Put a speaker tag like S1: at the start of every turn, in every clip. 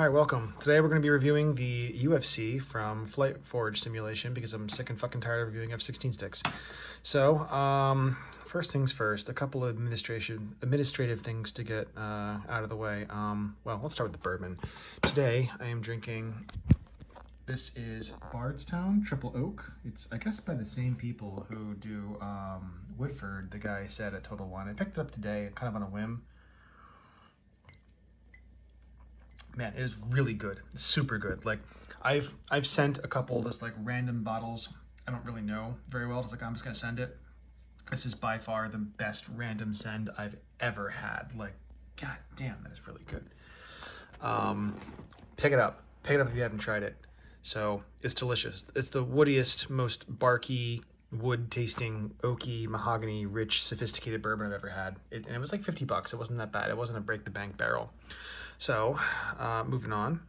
S1: All right, welcome. Today we're going to be reviewing the UFC from Flight Forge Simulation because I'm sick and fucking tired of reviewing F-16 sticks. So, first things first, a couple of administrative things to get out of the way. Well, let's start with the bourbon. Today I am drinking, this is Bardstown Triple Oak. It's, I guess, by the same people who do Woodford, the guy said at Total Wine. I picked it up today, kind of on a whim. Man, it is really good. Super good. Like, I've sent a couple just like random bottles I don't really know very well. It's like, I'm just gonna send it. This is by far the best random send I've ever had. Like, god damn, that is really good. Pick it up. Pick it up if you haven't tried it. So it's delicious. It's the woodiest, most barky, wood tasting, oaky, mahogany, rich, sophisticated bourbon I've ever had. And it was like $50. It wasn't that bad. It wasn't a break the bank barrel. So, moving on.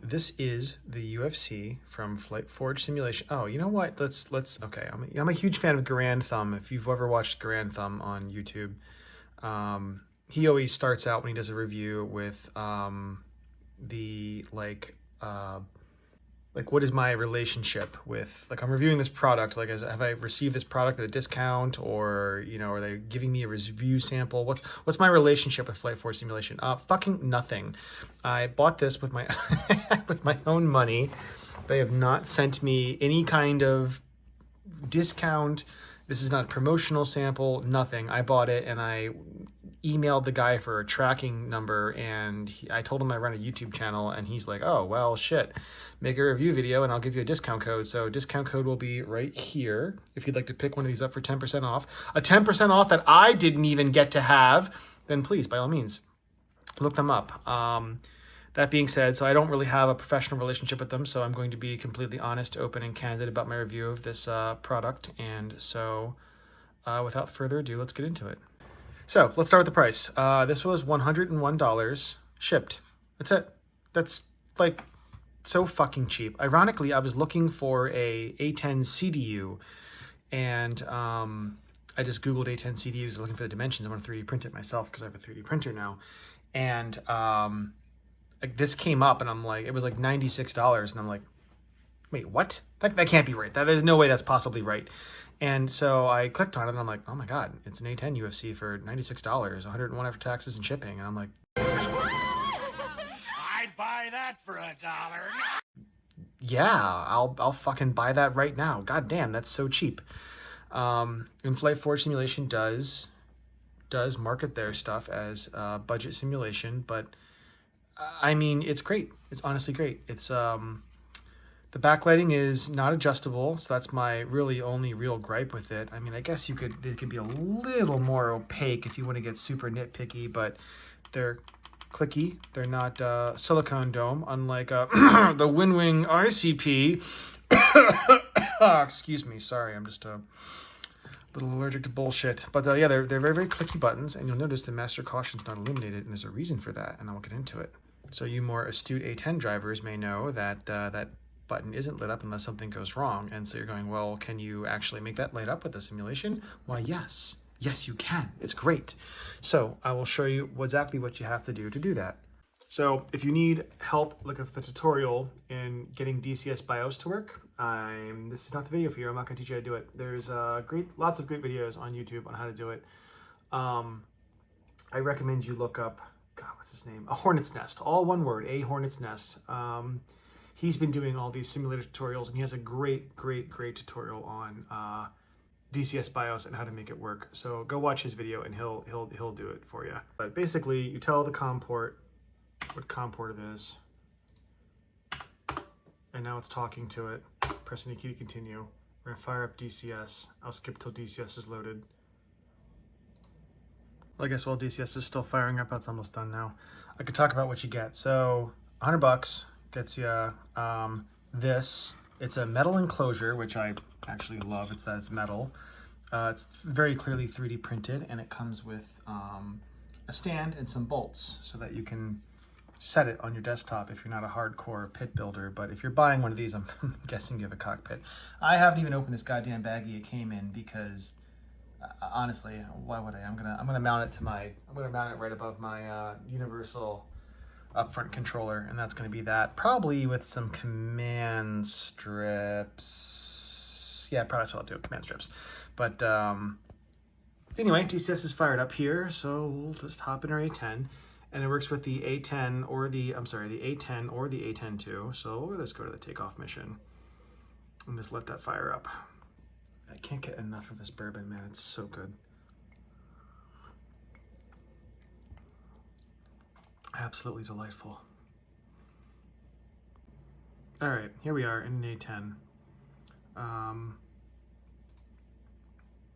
S1: This is the UFC from Flight Forge Simulation. Oh, you know what? Okay. I'm a huge fan of Grand Thumb. If you've ever watched Grand Thumb on YouTube, he always starts out when he does a review with what is my relationship with, like, I'm reviewing this product, like, have I received this product at a discount, or, you know, are they giving me a review sample? What's my relationship with Flight Force Simulation? Fucking nothing. I bought this with my with my own money. They have not sent me any kind of discount. This is not a promotional sample, nothing. I bought it and I emailed the guy for a tracking number, and I told him I run a YouTube channel, and he's like, oh, well, shit, make a review video and I'll give you a discount code. So discount code will be right here if you'd like to pick one of these up for 10% off. A 10% off that I didn't even get to have, then please, by all means, look them up. That being said, so I don't really have a professional relationship with them, so I'm going to be completely honest, open, and candid about my review of this product. And so without further ado, let's get into it. So let's start with the price. This was $101 shipped. That's it. That's like so fucking cheap. Ironically, I was looking for a A-10 CDU, and I just Googled A-10 CDUs, looking for the dimensions. I want to 3D print it myself because I have a 3D printer now. And like, this came up, and I'm like, it was like $96, and I'm like, wait, what? That can't be right. There's no way that's possibly right. And so I clicked on it, and I'm like, oh my god, it's an A-10 UFC for $96, 101 after taxes and shipping. And I'm like,
S2: I'd buy that for $1.
S1: yeah, I'll fucking buy that right now. God damn, that's so cheap. And Flight Forge Simulation does market their stuff as budget simulation, but I mean, it's great. It's honestly great. It's the backlighting is not adjustable, so that's my really only real gripe with it. I mean, I guess it could be a little more opaque if you want to get super nitpicky, but they're clicky. They're not silicone dome, unlike the Winwing ICP. Excuse me, sorry, I'm just a little allergic to bullshit. But yeah, they're very, very clicky buttons, and you'll notice the master caution's not illuminated, and there's a reason for that, and I'll get into it. So you more astute A-10 drivers may know that that button isn't lit up unless something goes wrong. And so you're going, well, can you actually make that light up with the simulation? Why, yes. Yes, you can. It's great. So I will show you exactly what you have to do that. So if you need help, look at the tutorial in getting DCS BIOS to work. This is not the video for you. I'm not going to teach you how to do it. There's lots of great videos on YouTube on how to do it. I recommend you look up, God, what's his name? A Hornet's Nest. All one word, A Hornet's Nest. He's been doing all these simulator tutorials, and he has a great tutorial on DCS BIOS and how to make it work. So go watch his video, and he'll do it for you. But basically, you tell the COM port what COM port it is, and now it's talking to it. Pressing the key to continue. We're gonna fire up DCS. I'll skip till DCS is loaded. Well, I guess while DCS is still firing up, that's almost done now. I could talk about what you get. So $100 gets you this. It's a metal enclosure, which I actually love. It's metal. It's very clearly 3D printed, and it comes with a stand and some bolts so that you can set it on your desktop if you're not a hardcore pit builder. But if you're buying one of these, I'm guessing you have a cockpit. I haven't even opened this goddamn baggie it came in because honestly, why would I? I'm gonna mount it right above my universal upfront controller, and that's going to be that, probably with some command strips. Yeah, probably what I'll do, command strips. But anyway, DCS is fired up here, so we'll just hop in our A-10, and it works with the A-10 or the A-10 or the A-10 II. So let's go to the takeoff mission and just let that fire up. I can't get enough of this bourbon, man. It's so good. Absolutely delightful. All right, here we are in an A-10.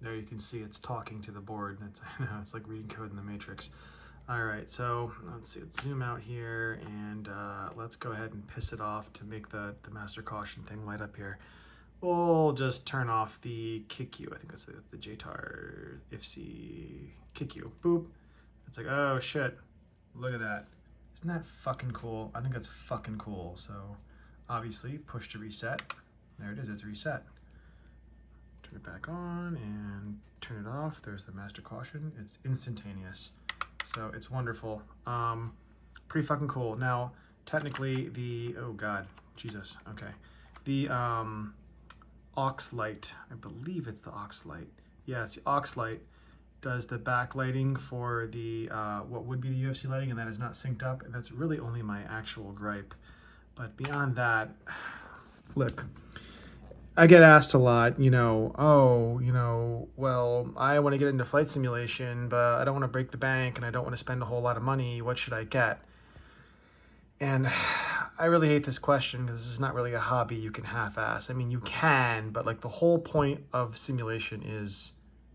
S1: There you can see it's talking to the board. It's, I know, it's like reading code in the Matrix. All right, so let's see, let's zoom out here, and let's go ahead and piss it off to make the master caution thing light up here. We'll just turn off the kick you. I think that's the JTAR IFC kick you. Boop. It's like, oh shit, look at that. Isn't that fucking cool? I think that's fucking cool. So obviously push to reset. There it is, it's reset. Turn it back on and turn it off. There's the master caution. It's instantaneous. So it's wonderful. Pretty fucking cool. Now, technically the, oh God, Jesus, okay. The aux light, I believe it's the aux light. Yeah, it's the aux light. Does the backlighting for the what would be the UFC lighting, and that is not synced up, and that's really only my actual gripe. But beyond that, look, I get asked a lot, you know, oh, you know, well, I want to get into flight simulation, but I don't want to break the bank and I don't want to spend a whole lot of money. What should I get? And I really hate this question because this is not really a hobby you can half-ass. I mean, you can, but like the whole point of simulation is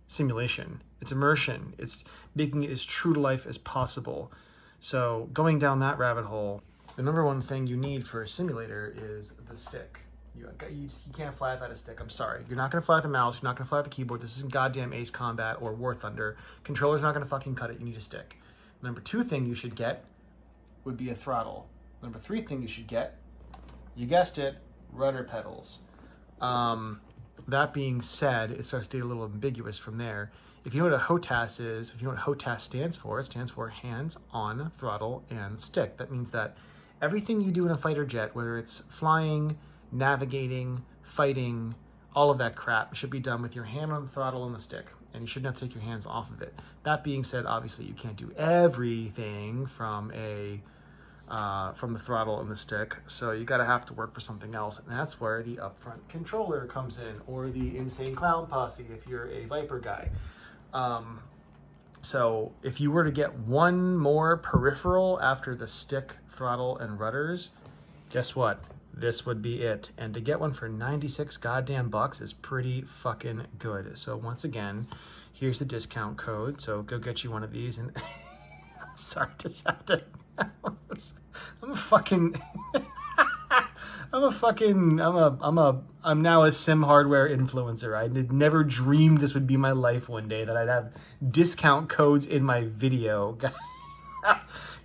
S1: simulation. It's immersion. It's making it as true to life as possible. So going down that rabbit hole, the number one thing you need for a simulator is the stick. You can't fly without a stick. I'm sorry. You're not going to fly with a mouse. You're not going to fly with a keyboard. This isn't goddamn Ace Combat or War Thunder. Controller's not going to fucking cut it. You need a stick. Number two thing you should get would be a throttle. Number three thing you should get, you guessed it, rudder pedals. That being said, it starts to get a little ambiguous from there. If you know what a HOTAS is, if you know what HOTAS stands for, it stands for hands on throttle and stick. That means that everything you do in a fighter jet, whether it's flying, navigating, fighting, all of that crap should be done with your hand on the throttle and the stick, and you shouldn't have to take your hands off of it. That being said, obviously you can't do everything from the throttle and the stick, so you gotta have to work for something else, and that's where the upfront controller comes in, or the Insane Clown Posse if you're a Viper guy. So if you were to get one more peripheral after the stick, throttle, and rudders, guess what? This would be it. And to get one for 96 goddamn bucks is pretty fucking good. So once again, here's the discount code. So go get you one of these. And I'm sorry, just have to. I'm now a sim hardware influencer. I did never dreamed this would be my life one day, that I'd have discount codes in my video.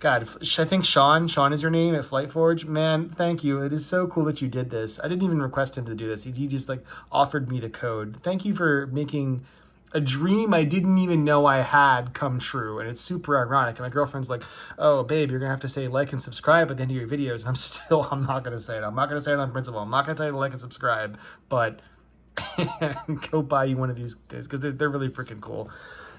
S1: God, I think Sean is your name at FlightForge. Man, thank you. It is so cool that you did this. I didn't even request him to do this. He just like offered me the code. Thank you for making a dream I didn't even know I had come true. And it's super ironic. And my girlfriend's like, oh, babe, you're going to have to say like and subscribe at the end of your videos. And I'm not going to say it. I'm not going to say it on principle. I'm not going to tell you to like and subscribe. But go buy you one of these because they're really freaking cool.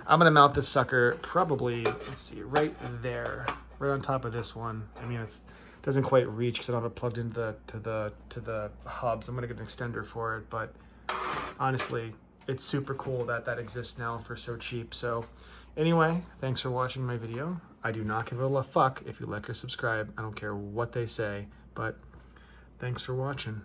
S1: I'm going to mount this sucker probably, let's see, right there. Right on top of this one. I mean, it doesn't quite reach because I don't have it plugged into the hubs. I'm gonna get an extender for it, but honestly, it's super cool that that exists now for so cheap. So anyway, thanks for watching my video. I do not give a fuck if you like or subscribe. I don't care what they say, but thanks for watching.